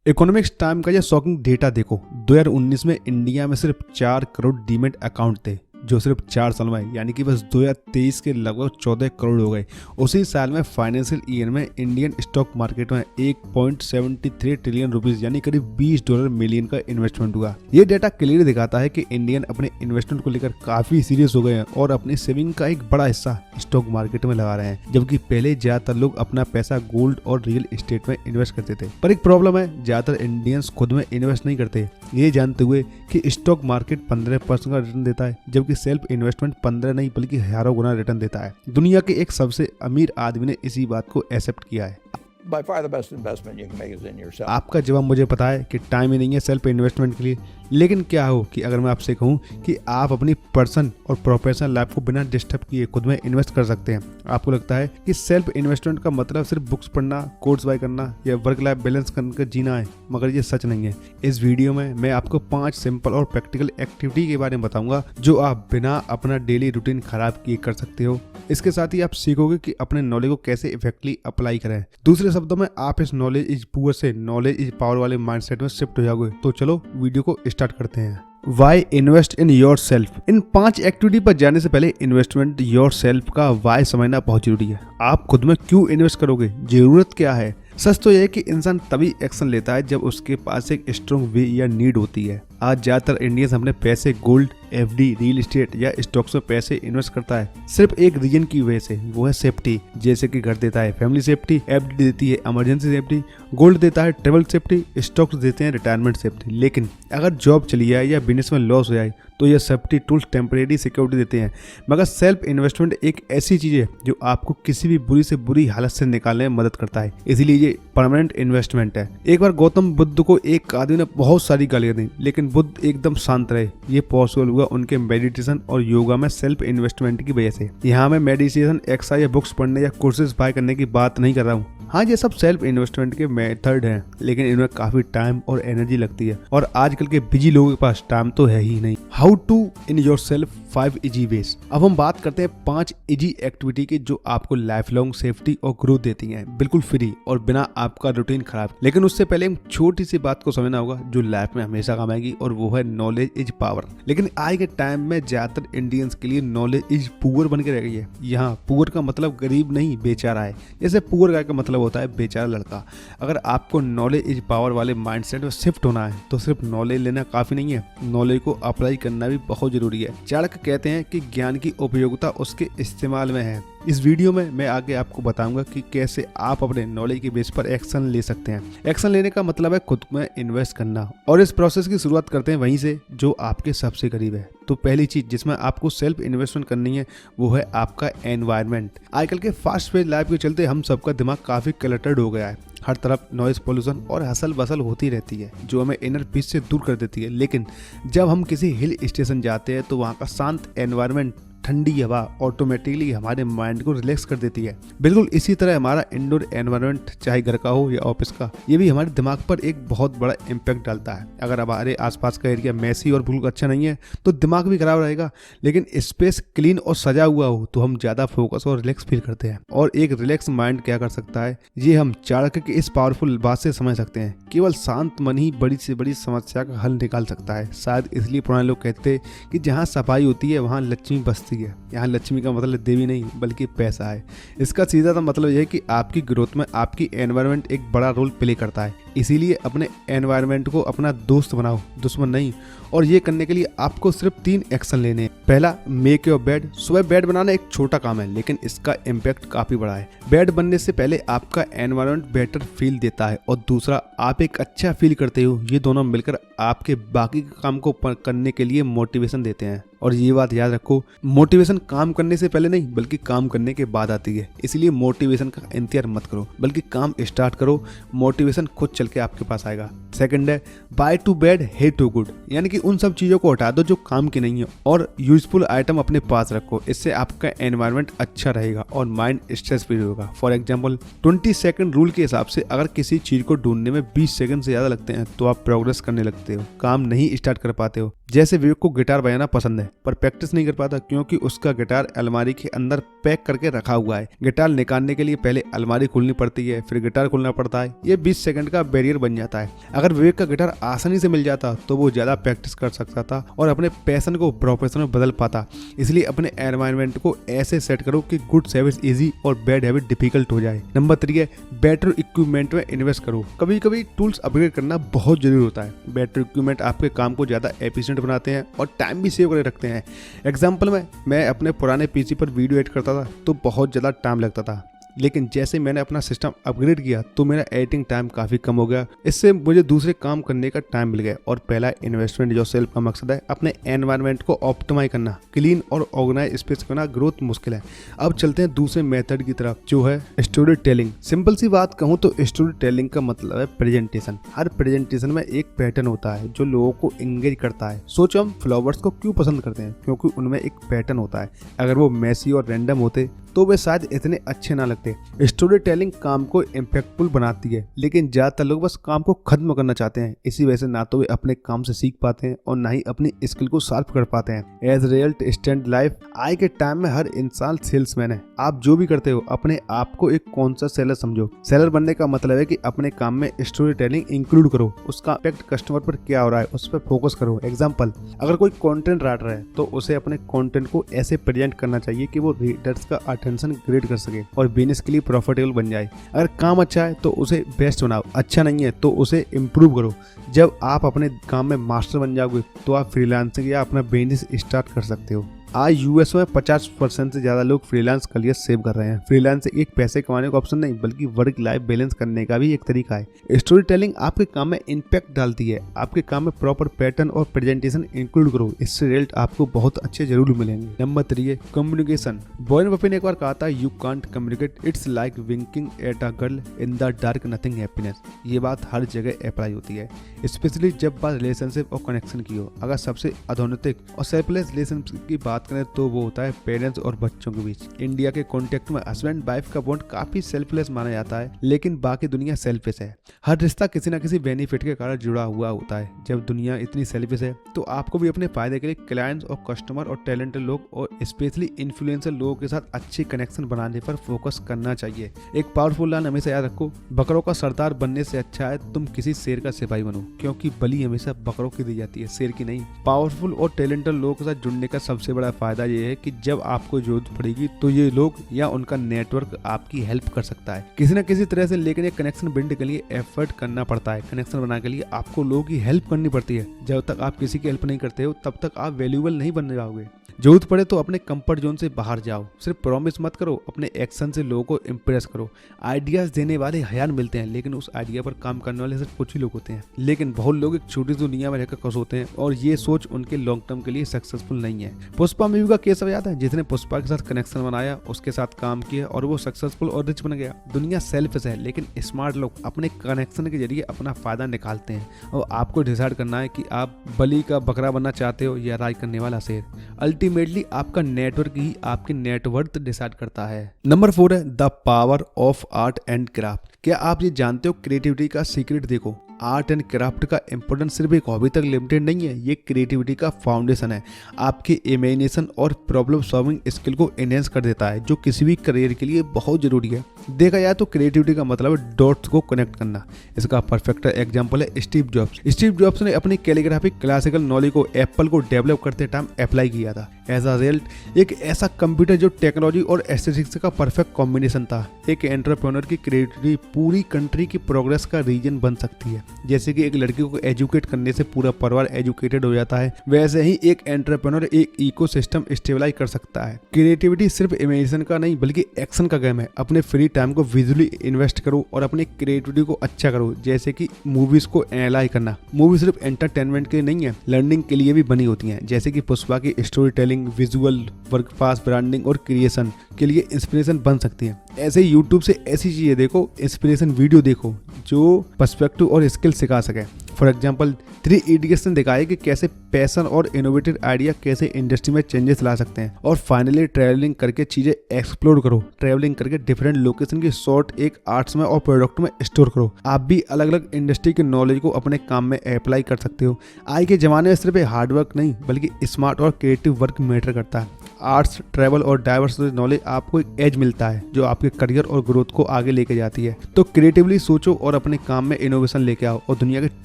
Economics time का ये shocking data देखो। 2019 में इंडिया में सिर्फ 4 करोड़ डीमेट अकाउंट थे, जो सिर्फ 4 साल में यानी कि बस 2023 के लगभग 14 करोड़ हो गए। उसी साल में फाइनेंशियल ईयर में इंडियन स्टॉक मार्केट में 1.73 ट्रिलियन रुपीस यानी करीब $20 मिलियन का इन्वेस्टमेंट हुआ। ये डेटा क्लियर दिखाता है कि इंडियन अपने इन्वेस्टमेंट को लेकर काफी सीरियस हो गए हैं और अपनी सेविंग का एक बड़ा हिस्सा स्टॉक मार्केट में लगा रहे हैं, जबकि पहले ज्यादातर लोग अपना पैसा गोल्ड और रियल एस्टेट में इन्वेस्ट करते थे। पर एक प्रॉब्लम है, ज्यादातर इंडियंस खुद में इन्वेस्ट नहीं करते, ये जानते हुए कि स्टॉक मार्केट 15% का रिटर्न देता है, जबकि सेल्फ इन्वेस्टमेंट 15 नहीं बल्कि हजारों गुना रिटर्न देता है। दुनिया के एक सबसे अमीर आदमी ने इसी बात को एक्सेप्ट किया है। By far the best investment you can make is in yourself. आपका जवाब मुझे पता है कि टाइम ही नहीं है सेल्फ इन्वेस्टमेंट के लिए, लेकिन क्या हो कि अगर मैं आपसे कहूं कि आप अपनी पर्सन और प्रोफेशनल लाइफ को बिना डिस्टर्ब किए खुद में इन्वेस्ट कर सकते हैं। आपको लगता है कि सेल्फ इन्वेस्टमेंट का मतलब सिर्फ बुक्स पढ़ना, कोर्स बाय करना या वर्क लाइफ बैलेंस करके जीना है, मगर ये सच नहीं है। इस वीडियो में मैं आपको 5 सिंपल और प्रैक्टिकल एक्टिविटी के बारे में बताऊंगा जो आप बिना अपना डेली रूटीन खराब किए कर सकते हो। इसके साथ ही आप सीखोगे कि अपने नॉलेज को कैसे इफेक्टली अप्लाई करें। दूसरे शब्दों में आप इस नॉलेज इज पुअर से नॉलेज इज पावर वाले माइंडसेट में शिफ्ट हो जाओगे। तो चलो वीडियो को स्टार्ट करते हैं। Why invest in yourself. इन 5 एक्टिविटी पर जाने से पहले इन्वेस्टमेंट योर सेल्फ का वाई समझना बहुत जरूरी है। आप खुद में क्यों इन्वेस्ट करोगे, जरूरत क्या है। सच तो यह है कि इंसान तभी एक्शन लेता है जब उसके पास एक स्ट्रॉन्ग वे या नीड होती है। आज ज्यादातर इंडियंस अपने पैसे गोल्ड, एफडी, रियल एस्टेट या स्टॉक्स में पैसे इन्वेस्ट करता है सिर्फ एक रीजन की वजह से, वो है सेफ्टी। जैसे कि घर देता है फैमिली सेफ्टी, एफडी देती है इमरजेंसी सेफ्टी, गोल्ड देता है ट्रेवल सेफ्टी, स्टॉक्स देते हैं रिटायरमेंट सेफ्टी। लेकिन अगर जॉब चली जाए या बिजनेस में लॉस हो जाए तो ये सेफ्टी टूल्स टेम्परेरी सिक्योरिटी देते हैं, मगर सेल्फ इन्वेस्टमेंट एक ऐसी चीज है जो आपको किसी भी बुरी से बुरी हालत से निकालने में मदद करता है, इसीलिए ये परमानेंट इन्वेस्टमेंट है। एक बार गौतम बुद्ध को एक आदमी ने बहुत सारी गालियां दी, लेकिन बुद्ध एकदम शांत रहे। ये पॉसिबल हुआ उनके मेडिटेशन और योगा में सेल्फ इन्वेस्टमेंट की वजह से। यहाँ मैं मेडिटेशन, एक्सरसाइज या बुक्स पढ़ने या कोर्सेज बाय करने की बात नहीं कर रहा हूँ। हाँ, ये सब सेल्फ इन्वेस्टमेंट के मेथड हैं, लेकिन इनमें काफी टाइम और एनर्जी लगती है और आजकल के बिजी लोगों के पास टाइम तो है ही नहीं। How to in yourself 5 easy ways. अब हम बात करते हैं 5 इजी एक्टिविटी की जो आपको लाइफ लॉन्ग सेफ्टी और ग्रोथ देती हैं, बिल्कुल फ्री और बिना आपका रूटीन खराब। लेकिन उससे पहले एक छोटी सी बात को समझना होगा जो लाइफ में हमेशा काम आएगी, और वो है नॉलेज इज पावर। लेकिन आज के टाइम में ज्यादातर इंडियंस के लिए नॉलेज इज पुअर बन के रह गई है। यहाँ पुअर का मतलब गरीब नहीं, बेचारा है। जैसे पुअर गाय का मतलब होता है बेचारा लड़का। अगर आपको नॉलेज इज पावर वाले माइंडसेट में शिफ्ट होना है तो सिर्फ नॉलेज लेना काफी नहीं है, नॉलेज को अप्लाई करना भी बहुत जरूरी है। चाणक्य कहते हैं कि ज्ञान की उपयोगिता उसके इस्तेमाल में है। इस वीडियो में मैं आगे आपको बताऊंगा कि कैसे आप अपने नॉलेज के बेस पर एक्शन ले सकते हैं। एक्शन लेने का मतलब है खुद में इन्वेस्ट करना, और इस प्रोसेस की शुरुआत करते हैं वहीं से जो आपके सबसे करीब है। तो पहली चीज जिसमें आपको सेल्फ इन्वेस्टमेंट करनी है वो है आपका एनवायरनमेंट। आजकल के फास्ट पेस लाइफ के चलते हम सबका दिमाग काफी क्लटर्ड हो गया है। हर तरफ नॉइज पोल्यूशन और हसल बसल होती रहती है जो हमें इनर पीस से दूर कर देती है। लेकिन जब हम किसी हिल स्टेशन जाते हैं तो वहाँ का शांत एनवायरनमेंट, ठंडी हवा ऑटोमेटिकली हमारे माइंड को रिलैक्स कर देती है। बिल्कुल इसी तरह हमारा इंडोर एनवायरनमेंट, चाहे घर का हो या ऑफिस का, ये भी हमारे दिमाग पर एक बहुत बड़ा इम्पैक्ट डालता है। अगर हमारे आसपास का एरिया मैसी और बिल्कुल अच्छा नहीं है तो दिमाग भी खराब रहेगा, लेकिन स्पेस क्लीन और सजा हुआ हो तो हम ज्यादा फोकस और रिलैक्स फील करते हैं। और एक रिलैक्स माइंड क्या कर सकता है, ये हम चाणक्य की इस पावरफुल बात से समझ सकते हैं। केवल शांत मन ही बड़ी से बड़ी समस्या का हल निकाल सकता है। शायद इसलिए पुराने लोग कहते हैं कि जहाँ सफाई होती है वहाँ लक्ष्मी बसती है। यहाँ लक्ष्मी का मतलब देवी नहीं बल्कि पैसा है। इसका सीधा सा मतलब यह है कि आपकी ग्रोथ में आपकी एनवायरनमेंट एक बड़ा रोल प्ले करता है। इसीलिए अपने एनवायरनमेंट को अपना दोस्त बनाओ, दुश्मन नहीं। और ये करने के लिए आपको सिर्फ 3 एक्शन लेने हैं। पहला, मेक योर बेड। सुबह बेड बनाना एक छोटा काम है लेकिन इसका इम्पैक्ट काफी बड़ा है। बेड बनने से पहले आपका एनवायरनमेंट बेटर फील देता है, और दूसरा, आप एक अच्छा फील करते हो। ये दोनों मिलकर आपके बाकी काम को करने के लिए मोटिवेशन देते हैं। और ये बात याद रखो, मोटिवेशन काम करने से पहले नहीं बल्कि काम करने के बाद आती है। इसलिए मोटिवेशन का इंतजार मत करो बल्कि काम स्टार्ट करो, मोटिवेशन खुद चल के आपके पास आएगा। सेकंड है, bye to bad hate to good, यानी कि उन सब चीजों को हटा दो जो काम की नहीं है और यूजफुल आइटम अपने पास रखो। इससे आपका एनवायरनमेंट अच्छा रहेगा और माइंड स्ट्रेस फ्री होगा। फॉर एग्जाम्पल 20 सेकंड रूल के हिसाब से अगर किसी चीज को ढूंढने में 20 सेकंड से ज्यादा लगते हैं तो आप प्रोग्रेस करने लगते हो, काम नहीं स्टार्ट कर पाते हो। जैसे विवेक को गिटार बजाना पसंद है पर प्रैक्टिस नहीं कर पाता क्योंकि उसका गिटार अलमारी के अंदर पैक करके रखा हुआ है। गिटार निकालने के लिए पहले अलमारी खोलनी पड़ती है, फिर गिटार खोलना पड़ता है। ये 20 सेकंड का बैरियर बन जाता है। अगर विवेक का गिटार आसानी से मिल जाता तो वो ज़्यादा प्रैक्टिस कर सकता था और अपने पैशन को प्रोफेशन में बदल पाता। इसलिए अपने एनवायरनमेंट को ऐसे सेट करो कि गुड सर्विस इजी और बैड हैबिट डिफिकल्ट हो जाए। नंबर 3 है बेटर इक्विपमेंट में इन्वेस्ट करो। कभी कभी टूल्स अपग्रेड करना बहुत जरूरी होता है। बेटर इक्विपमेंट आपके काम को ज़्यादा एफिशिएंट बनाते हैं और टाइम भी सेव कर रखते हैं। एग्जाम्पल में मैं अपने पुराने पीसी पर वीडियो एडिट करता था तो बहुत ज़्यादा टाइम लगता था, लेकिन जैसे मैंने अपना सिस्टम अपग्रेड किया तो मेरा एडिटिंग टाइम काफ़ी कम हो गया। इससे मुझे दूसरे काम करने का टाइम मिल गया। और पहला इन्वेस्टमेंट जो सेल्फ का मकसद है अपने एनवायरनमेंट को ऑप्टिमाइज करना, क्लीन और ऑर्गेनाइज स्पेस करना ग्रोथ मुश्किल है। अब चलते हैं दूसरे मेथड की तरफ जो है स्टोरी टेलिंग। सिंपल सी बात कहूँ तो स्टोरी टेलिंग का मतलब है प्रेजेंटेशन। हर प्रेजेंटेशन में एक पैटर्न होता है जो लोगों को एंगेज करता है। सोचो हम फ्लावर्स को क्यों पसंद करते हैं, क्योंकि उनमें एक पैटर्न होता है। अगर वो मेसी और रैंडम होते तो वे शायद इतने अच्छे ना लगते। स्टोरी टेलिंग काम को इम्पैक्टफुल बनाती है, लेकिन ज़्यादातर लोग बस काम को खत्म करना चाहते हैं। इसी वजह से ना तो वे अपने काम से सीख पाते हैं और ना ही अपनी स्किल को शार्प कर पाते हैं। एज रिजल्ट स्टैंड लाइफ आज के टाइम में हर इंसान सेल्समैन है। आप जो भी करते हो अपने आप को एक कौन सा सेलर समझो। सेलर बनने का मतलब है कि अपने काम में स्टोरी टेलिंग इंक्लूड करो। उसका इम्पैक्ट कस्टमर पर क्या हो रहा है उस पर फोकस करो। एग्जाम्पल, अगर कोई कंटेंट राइटर है तो उसे अपने कंटेंट को ऐसे प्रेजेंट करना चाहिए कि वो रीडर्स का अटेंशन क्रिएट कर सके और बिजनेस के लिए प्रॉफिटेबल बन जाए। अगर काम अच्छा है तो उसे बेस्ट बनाओ, अच्छा नहीं है तो उसे इम्प्रूव करो। जब आप अपने काम में मास्टर बन जाओगे तो आप फ्रीलांसिंग या अपना बिजनेस स्टार्ट कर सकते हो। आज यूएस में 50% से ज़्यादा लोग फ्रीलांस करियर सेव कर रहे हैं। फ्रीलांसिंग एक पैसे कमाने का ऑप्शन नहीं बल्कि वर्क लाइफ बैलेंस करने का भी एक तरीका है। स्टोरी टेलिंग आपके काम में इम्पैक्ट डालती है। आपके काम में प्रॉपर पैटर्न और प्रेजेंटेशन इंक्लूड करो। इससे रिजल्ट आपको बहुत अच्छे जरूर मिलेंगे। नंबर 3 है कम्युनिकेशन। वॉरेन बफेट ने एक बार कहा था, you can't communicate, it's like winking at a girl in the dark, nothing happiness. ये बात हर जगह अप्लाई होती है, स्पेशली जब बात रिलेशनशिप और कनेक्शन की हो। अगर सबसे आधुनिक और सेल्फलेस रिलेशनशिप की बात करें तो वो होता है पेरेंट्स और बच्चों के बीच। इंडिया के कॉन्टेक्ट में हस्बैंड वाइफ का बॉन्ड काफी सेल्फलेस माना जाता है, लेकिन बाकी दुनिया सेल्फिश है। हर रिश्ता किसी न किसी बेनिफिट के कारण जुड़ा हुआ होता है। जब दुनिया इतनी सेल्फिश है तो आपको भी अपने फायदे के लिए क्लाइंट्स और कस्टमर और टैलेंटेड लोग और स्पेशली इन्फ्लुएंसर लोगों के साथ अच्छे कनेक्शन बनाने पर फोकस करना चाहिए। एक पावरफुल लाइन हमेशा याद रखो, बकरों का सरदार बनने से अच्छा है तुम किसी शेर का सिपाही बनो, क्योंकि बलि हमेशा बकरों की दी जाती है, शेर की नहीं। पावरफुल और टैलेंटेड लोगों के साथ जुड़ने का सबसे बड़ा फायदा ये है कि जब आपको जरूरत पड़ेगी तो ये लोग या उनका नेटवर्क आपकी हेल्प कर सकता है किसी न किसी तरह से। लेकिन ये कनेक्शन बिल्ड के लिए एफर्ट करना पड़ता है। कनेक्शन बनाने के लिए आपको लोगों की हेल्प करनी पड़ती है। जब तक आप किसी की हेल्प नहीं करते हो तब तक आप वैल्यूएबल नहीं बन जाओगे। जरूरत पड़े तो अपने कंफर्ट जोन से बाहर जाओ। सिर्फ प्रॉमिस मत करो, अपने एक्शन से लोगों को इम्प्रेस करो। आइडियाज देने वाले हजान मिलते हैं, लेकिन उस आइडिया पर काम करने वाले सिर्फ कुछ ही लोग होते हैं। लेकिन बहुत लोग एक छोटी सी दुनिया में रहकर खुश होते हैं और ये सोच उनके लॉन्ग टर्म के लिए सक्सेसफुल नहीं है। पुष्पा मूवी का केस याद है, जिसने पुष्पा के साथ कनेक्शन बनाया, उसके साथ काम किया और वो सक्सेसफुल और रिच बन गया। दुनिया सेल्फिश है, लेकिन स्मार्ट लोग अपने कनेक्शन के जरिए अपना फायदा निकालते हैं। और आपको डिसाइड करना है कि आप बलि का बकरा बनना चाहते हो या राज करने वाला शेर। अल्टीमेटली आपका नेटवर्क ही आपके नेटवर्थ डिसाइड करता है। नंबर 4 है the power of art and craft. क्या आप ये जानते हो क्रिएटिविटी का सीक्रेट देखो, आर्ट एंड क्राफ्ट का इंपॉर्टेंस सिर्फ एक हॉबी तक लिमिटेड नहीं है, ये क्रिएटिविटी का फाउंडेशन है। आपकी इमेजिनेशन और प्रॉब्लम सॉल्विंग स्किल को एनहेंस कर देता है, जो किसी भी करियर के लिए बहुत जरूरी है। देखा जाए तो क्रिएटिविटी का मतलब है डॉट्स को कनेक्ट करना। इसका परफेक्ट एग्जांपल है स्टीव जॉब्स। स्टीव जॉब्स ने अपनी कैलीग्राफी क्लासिकल नॉलेज को एप्पल को डेवलप करते टाइम अप्लाई किया था। एज अ रिजल्ट एक ऐसा कंप्यूटर जो टेक्नोलॉजी और एस्थेटिक्स का परफेक्ट कॉम्बिनेशन था। एक एंटरप्रेन्योर की क्रिएटिविटी पूरी कंट्री की प्रोग्रेस का रीजन बन सकती है। जैसे कि एक लड़की को एजुकेट करने से पूरा परिवार एजुकेटेड हो जाता है, वैसे ही एक एंटरप्रेन्योर एक इकोसिस्टम स्टेबलाइज कर सकता है। क्रिएटिविटी सिर्फ इमेजिनेशन का नहीं बल्कि एक्शन का गेम है। अपने फ्री टाइम को विजुअली इन्वेस्ट करो और अपनी क्रिएटिविटी को अच्छा करो। जैसे कि मूवीज को एनालाइज करना, मूवी सिर्फ एंटरटेनमेंट के लिए नहीं है, लर्निंग के लिए भी बनी होती हैं। जैसे कि पुष्पा की story telling, visual work, fast branding और क्रिएशन के लिए इंस्पिरेशन बन सकती है। ऐसे यूट्यूब से ऐसी चीजें देखो, इंस्पिरेशन वीडियो देखो जो पर्सपेक्टिव और स्किल सिखा सके। फॉर एग्जाम्पल 3 इडियट्स ने दिखाया कि कैसे पैशन और इनोवेटिव आइडिया कैसे इंडस्ट्री में चेंजेस ला सकते हैं। और फाइनली ट्रैवलिंग करके चीजें एक्सप्लोर करो। ट्रैवलिंग करके डिफरेंट लोकेशन की शॉर्ट एक आर्ट्स में और प्रोडक्ट में स्टोर करो। आप भी अलग अलग इंडस्ट्री के नॉलेज को अपने काम में अप्लाई कर सकते हो। आज के जमाने में सिर्फ हार्डवर्क नहीं बल्कि स्मार्ट और क्रिएटिव वर्क मैटर करता है। आर्ट्स, ट्रैवल और डाइवर्सिटी नॉलेज आपको एक एज मिलता है जो आपके करियर और ग्रोथ को आगे लेके जाती है। तो क्रिएटिवली सोचो और अपने काम में इनोवेशन लेके आओ और दुनिया के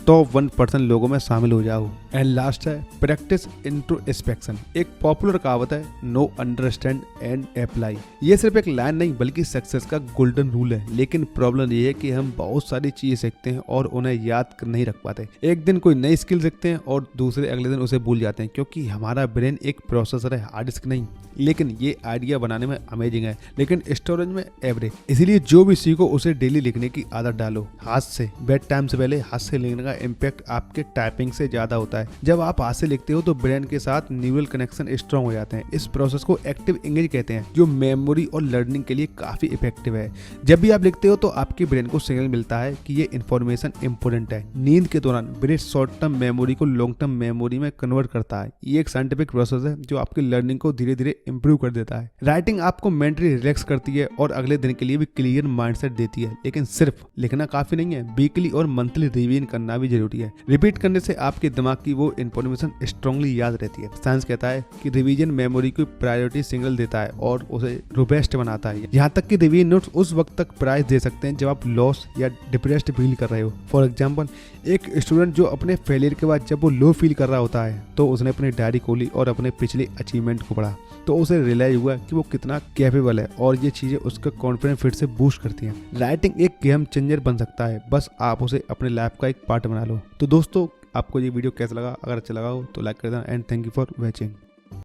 टॉप 1% लोगों में शामिल हो जाओ। एंड लास्ट है प्रैक्टिस इंट्रोस्पेक्शन। एक पॉपुलर कहावत है, नो अंडरस्टैंड एंड अप्लाई। ये सिर्फ एक लाइन नहीं बल्कि सक्सेस का गोल्डन रूल है। लेकिन प्रॉब्लम ये है कि हम बहुत सारी चीजें सीखते हैं और उन्हें याद नहीं रख पाते। एक दिन कोई नई स्किल सीखते हैं और दूसरे अगले दिन उसे भूल जाते हैं, क्योंकि हमारा ब्रेन एक प्रोसेसर है, हार्ड डिस्क नहीं। लेकिन ये आइडिया बनाने में अमेजिंग है लेकिन स्टोरेज में एवरेज। इसीलिए जो भी सीखो उसे डेली लिखने की आदत डालो, हाथ से। बेड टाइम से पहले हाथ से लिखने का इम्पैक्ट आपके टाइपिंग से ज्यादा होता है। जब आप हाथ से लिखते हो तो ब्रेन के साथ न्यूरल कनेक्शन स्ट्रॉन्ग हो जाते हैं। इस प्रोसेस को एक्टिव इंगेज कहते हैं, जो मेमोरी और लर्निंग के लिए काफी इफेक्टिव है। जब भी आप लिखते हो तो आपके ब्रेन को सिग्नल मिलता है कि ये इन्फॉर्मेशन इंपॉर्टेंट है। नींद के दौरान ब्रेन शॉर्ट टर्म मेमोरी को लॉन्ग टर्म मेमोरी में कन्वर्ट करता है। ये एक साइंटिफिक प्रोसेस है जो आपकी लर्निंग को धीरे धीरे इंप्रूव कर देता है। राइटिंग आपको मेंटली रिलैक्स करती है और अगले दिन के लिए भी क्लियर माइंडसेट देती है। लेकिन सिर्फ लिखना काफी नहीं है, वीकली और मंथली रिवीजन करना भी जरूरी है। रिपीट करने से आपके दिमाग की वो इन्फॉर्मेशन स्ट्रांगली याद रहती है। साइंस कहता है कि रिवीजन मेमोरी को प्रायोरिटी सिग्नल देता है और उसे रोबस्ट बनाता है। यहाँ तक कि रिवीजन नोट्स उस वक्त तक प्राइस दे सकते हैं जब आप लॉस या डिप्रेस्ड फील कर रहे हो। फॉर एग्जाम्पल, एक स्टूडेंट जो अपने फेलियर के बाद जब वो लो फील कर रहा होता है तो उसने अपनी डायरी खोली और अपने पिछले अचीवमेंट को पढ़ा, तो उसे रियलाइज हुआ कि वो कितना कैपेबल है और ये चीजें उसका कॉन्फिडेंस फिर से बूस्ट करती हैं। राइटिंग एक गेम चेंजर बन सकता है, बस आप उसे अपने लाइफ का एक पार्ट बना लो। तो दोस्तों, आपको ये वीडियो कैसा लगा? अगर अच्छा लगा हो तो लाइक कर देना and thank you for watching.